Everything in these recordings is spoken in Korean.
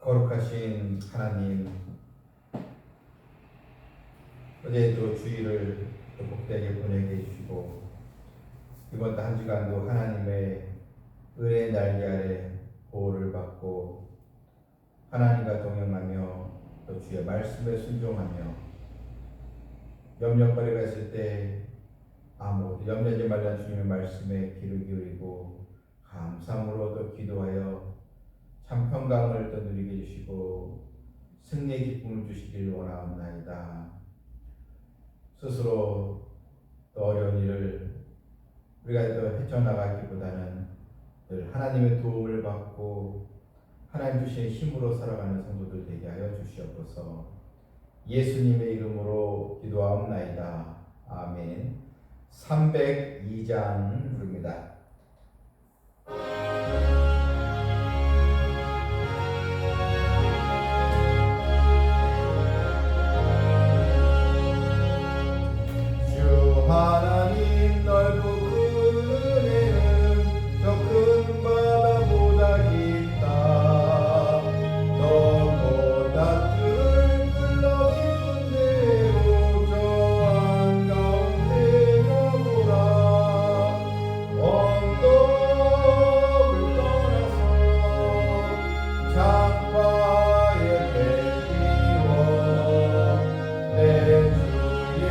거룩하신 하나님, 어제도 주일을 복되게 보내게 해주시고 이번 한 주간도 하나님의 은혜의 날개 아래 보호를 받고 하나님과 동행하며 또 주의 말씀에 순종하며 염려거리가 있을 때 아무것도 염려하지 말라는 주님의 말씀에 귀를 기울이고 감사함으로 또 기도하여 참 평강을 또 누리게 해주시고 승리의 기쁨을 주시길 원하옵나이다. 스스로 또 어려운 일을 우리가 또 헤쳐나가기보다는 늘 하나님의 도움을 받고 하나님 주신 힘으로 살아가는 성도들 되게 하여 주시옵소서. 예수님의 이름으로 기도하옵나이다. 아멘. 302장 부릅니다. 하나님 넓고 큰 은혜는 저 큰 바다보다 깊다. 너보다 흘러 깊은 대로 저 한가운데 가보라. 언덕을 떠나서 창파의 배 띄워 내 주의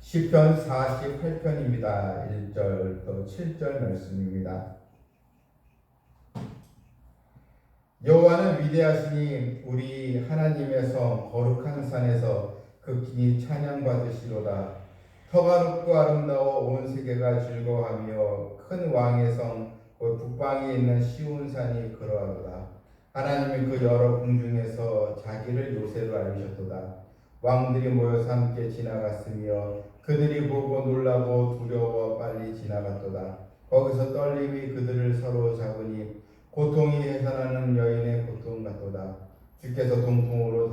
시편 48편입니다. 1절부터 7절 말씀입니다. 여호와는 위대하시니 우리 하나님의 성 거룩한 산에서 극진히 찬양받으시로다. 터가 높고 아름다워 온 세계가 즐거워하며 큰 왕의 성 곧 북방에 있는 시온산이 그러하도다. 하나님이 그 여러 궁중에서 자기를 요새로 알리셨도다. 왕들이 모여서 함께 지나갔으며 그들이 보고 놀라고 두려워 빨리 지나갔도다. 거기서 떨림이 그들을 서로 잡으니 고통이 해산하는 여인의 고통 같도다. 주께서 동풍으로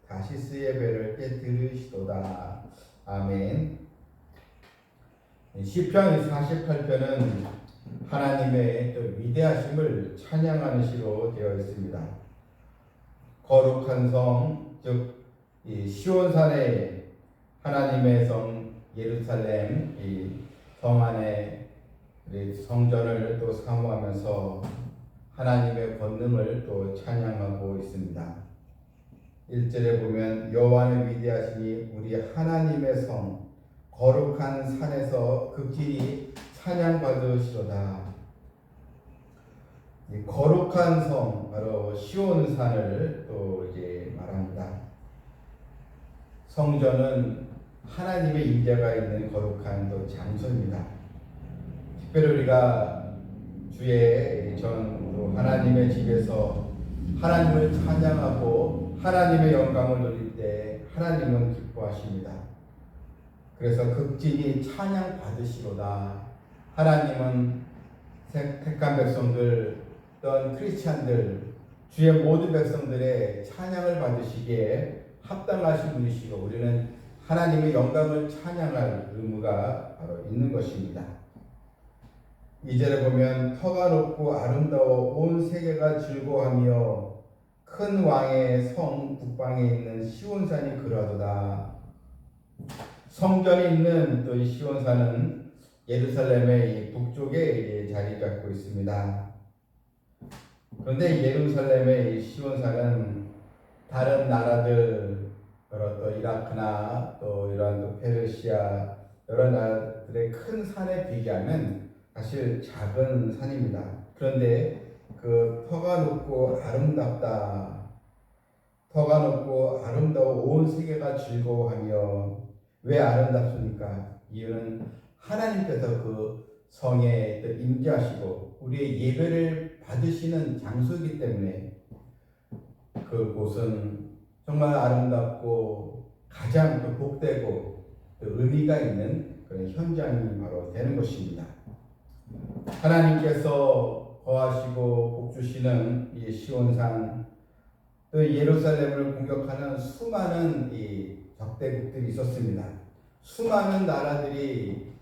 다시스의 배를 깨뜨리시도다. 아멘. 시편 48편은 하나님의 위대하심을 찬양하는 시로 되어 있습니다. 거룩한 성, 즉 시온산의 하나님의 성 예루살렘 이 성 안에 성전을 또 사모하면서 하나님의 권능을 또 찬양하고 있습니다. 1절에 보면 여호와는 위대하시니 우리 하나님의 성 거룩한 산에서 극진히 찬양받으시로다. 이 거룩한 성 바로 시온산을 또 이제 말합니다. 성전은 하나님의 임재가 있는 거룩한 또 장소입니다. 특별히 우리가 주의 전 하나님의 집에서 하나님을 찬양하고 하나님의 영광을 누릴 때 하나님은 기뻐하십니다. 그래서 극진히 찬양 받으시로다. 하나님은 택한 백성들 또한 크리스찬들 주의 모든 백성들의 찬양을 받으시기에 합당하신 분이시고 우리는 하나님의 영광을 찬양할 의무가 바로 있는 것입니다. 2절에 보면 터가 높고 아름다워 온 세계가 즐거워하며 큰 왕의 성 북방에 있는 시온산이 그러하도다. 성전이 있는 또 이 시온산은 예루살렘의 이 북쪽에 자리 잡고 있습니다. 그런데 예루살렘의 이 시온산은 다른 나라들, 또 이라크나 또 이런 또 페르시아 여러 나라들의 큰 산에 비교하면 사실 작은 산입니다. 그런데 그 터가 높고 아름답다. 터가 높고 아름다워 온 세계가 즐거워하며 왜 아름답습니까? 이유는 하나님께서 그 성에 임재하시고 우리의 예배를 받으시는 장소이기 때문에 그곳은 정말 아름답고 가장 또 복되고 또 의미가 있는 그런 현장이 바로 되는 것입니다. 하나님께서 거하시고 복주시는 이 시온산 또 예루살렘을 공격하는 수많은 이 적대국들이 있었습니다. 수많은 나라들이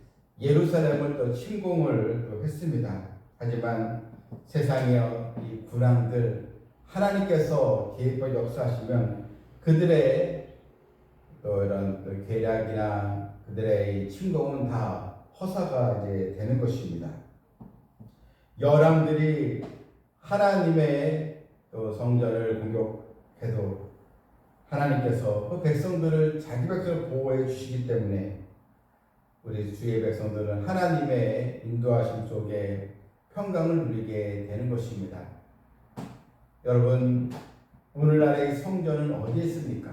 예루살렘을 또 침공을 또 했습니다. 하지만 세상의 이 군왕들 하나님께서 개입하여 역사하시면 그들의 또 이런 또 계략이나 그들의 이 침공은 다 허사가 이제 되는 것입니다. 여람들이 하나님의 또 성전을 공격해도 하나님께서 그 백성들을 자기 백성을 보호해 주시기 때문에 우리 주의 백성들은 하나님의 인도하심 속에 평강을 누리게 되는 것입니다. 여러분, 오늘날의 성전은 어디에 있습니까?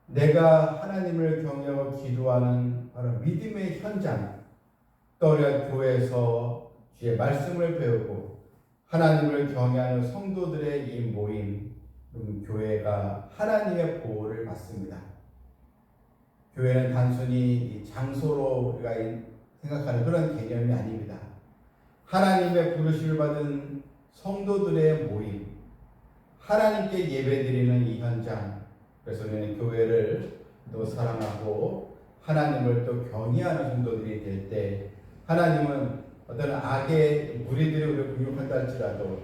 내가 하나님을 경외하고 기도하는 바로 믿음의 현장, 또 우리가 교회에서 주의 말씀을 배우고 하나님을 경외하는 성도들의 이 모임, 교회가 하나님의 보호를 받습니다. 교회는 단순히 장소로 우리가 생각하는 그런 개념이 아닙니다. 하나님의 부르심을 받은 성도들의 모임, 하나님께 예배드리는 이 현장, 그래서 우리는 교회를 또 사랑하고 하나님을 또 경외하는 성도들이 될 때 하나님은 어떤 악의 무리들이 우리를 공격한다 할지라도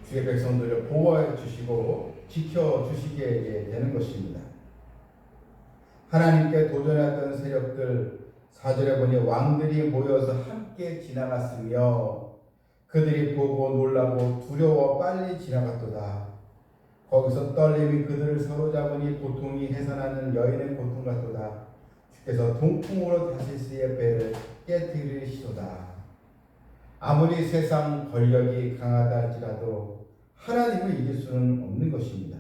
주의 백성들을 보호해 주시고 지켜 주시게 되는 것입니다. 하나님께 도전했던 세력들 4절에 보니 왕들이 모여서 함께 지나갔으며 그들이 보고 놀라고 두려워 빨리 지나갔도다. 거기서 떨림이 그들을 사로잡으니 고통이 해산하는 여인의 고통 같도다. 주께서 동풍으로 다시스의 배를 깨뜨리시도다. 아무리 세상 권력이 강하다 할지라도 하나님을 이길 수는 없는 것입니다.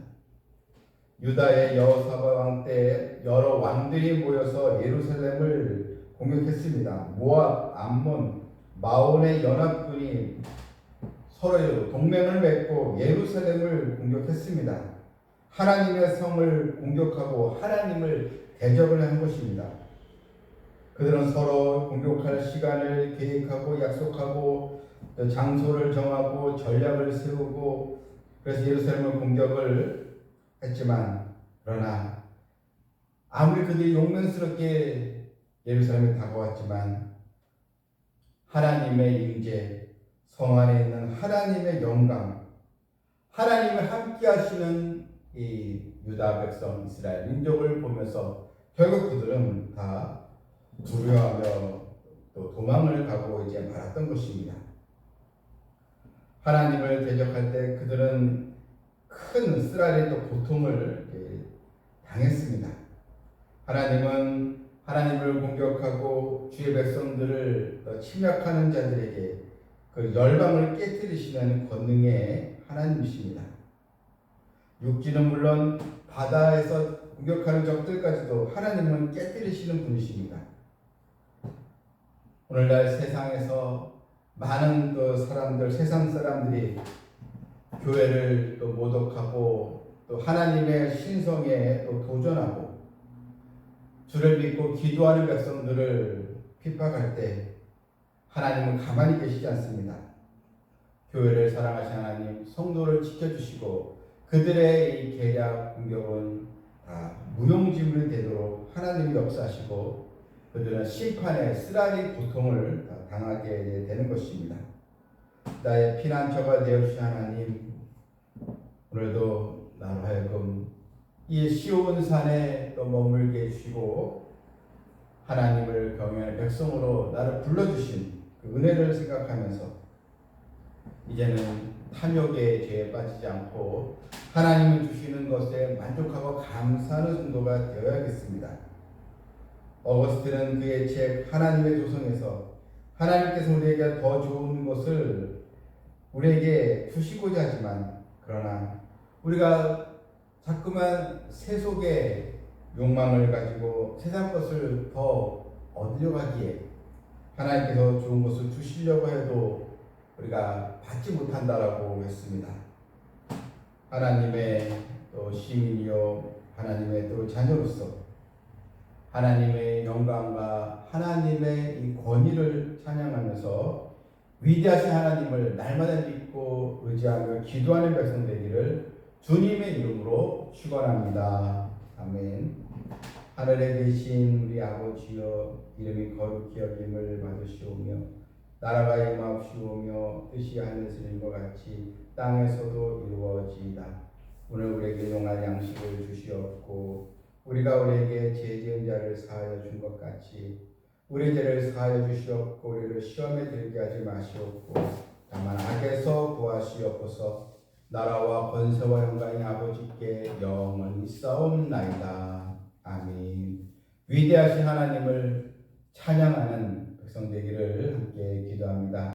유다의 여호사밧 왕 때 여러 왕들이 모여서 예루살렘을 공격했습니다. 모압, 암몬, 마온의 연합군이 서로 동맹을 맺고 예루살렘을 공격했습니다. 하나님의 성을 공격하고 하나님을 대적을 한 것입니다. 그들은 서로 공격할 시간을 계획하고 약속하고 장소를 정하고 전략을 세우고 그래서 예루살렘을 공격을 했지만 그러나 아무리 그들이 용맹스럽게 예루살렘에 다가왔지만 하나님의 임재, 성 안에 있는 하나님의 영광, 하나님을 함께 하시는 이 유다 백성 이스라엘 민족을 보면서 결국 그들은 다 두려워하며 또 도망을 가고 이제 말았던 것입니다. 하나님을 대적할 때 그들은 큰 쓰라린 또 고통을 당했습니다. 하나님은 하나님을 공격하고 주의 백성들을 침략하는 자들에게 그 열방을 깨뜨리시는 권능의 하나님이십니다. 육지는 물론 바다에서 공격하는 적들까지도 하나님은 깨뜨리시는 분이십니다. 오늘날 세상에서 많은 사람들, 세상 사람들이 교회를 또 모독하고 또 하나님의 신성에 또 도전하고 주를 믿고 기도하는 백성들을 핍박할 때 하나님은 가만히 계시지 않습니다. 교회를 사랑하신 하나님, 성도를 지켜주시고 그들의 이 계략 공격은 다 무용지물이 되도록 하나님이 역사하시고 그들은 심판의 쓰라리 고통을 당하게 되는 것입니다. 나의 피난처가 되어주신 하나님, 오늘도 나로 하여금 이 시온산에 또 머물게 해주시고 하나님을 경외하는 백성으로 나를 불러주신 그 은혜를 생각하면서 이제는 탐욕의 죄에 빠지지 않고 하나님이 주시는 것에 만족하고 감사하는 성도가 되어야겠습니다. 어거스틴은 그의 책 하나님의 조성에서 하나님께서 우리에게 더 좋은 것을 우리에게 주시고자 하지만 그러나 우리가 자꾸만 세속의 욕망을 가지고 세상 것을 더 얻으려고 하기에 하나님께서 좋은 것을 주시려고 해도 우리가 받지 못한다라고 했습니다. 하나님의 또 시민이요 하나님의 또 자녀로서 하나님의 영광과 하나님의 이 권위를 찬양하면서 위대하신 하나님을 날마다 믿고 의지하며 기도하는 백성 되기를 주님의 이름으로 축원합니다. 아멘. 하늘에 계신 우리 아버지여, 이름이 거룩히 여김을 받으시오며 나라가 임하옵시오며 뜻이 하늘에서 이룬 것 같이 땅에서도 이루어지이다. 오늘 우리에게 용할 양식을 주시옵고 우리가 우리에게 죄 지은 자를 사하여 준 것 같이 우리 죄를 사하여 주시옵고 우리를 시험에 들게 하지 마시옵고 다만 악에서 구하시옵소서. 나라와 권세와 영광이 아버지께 영원히 있사옵나이다. 아멘. 위대하신 하나님을 찬양하는 백성 되기를 함께 기도합니다.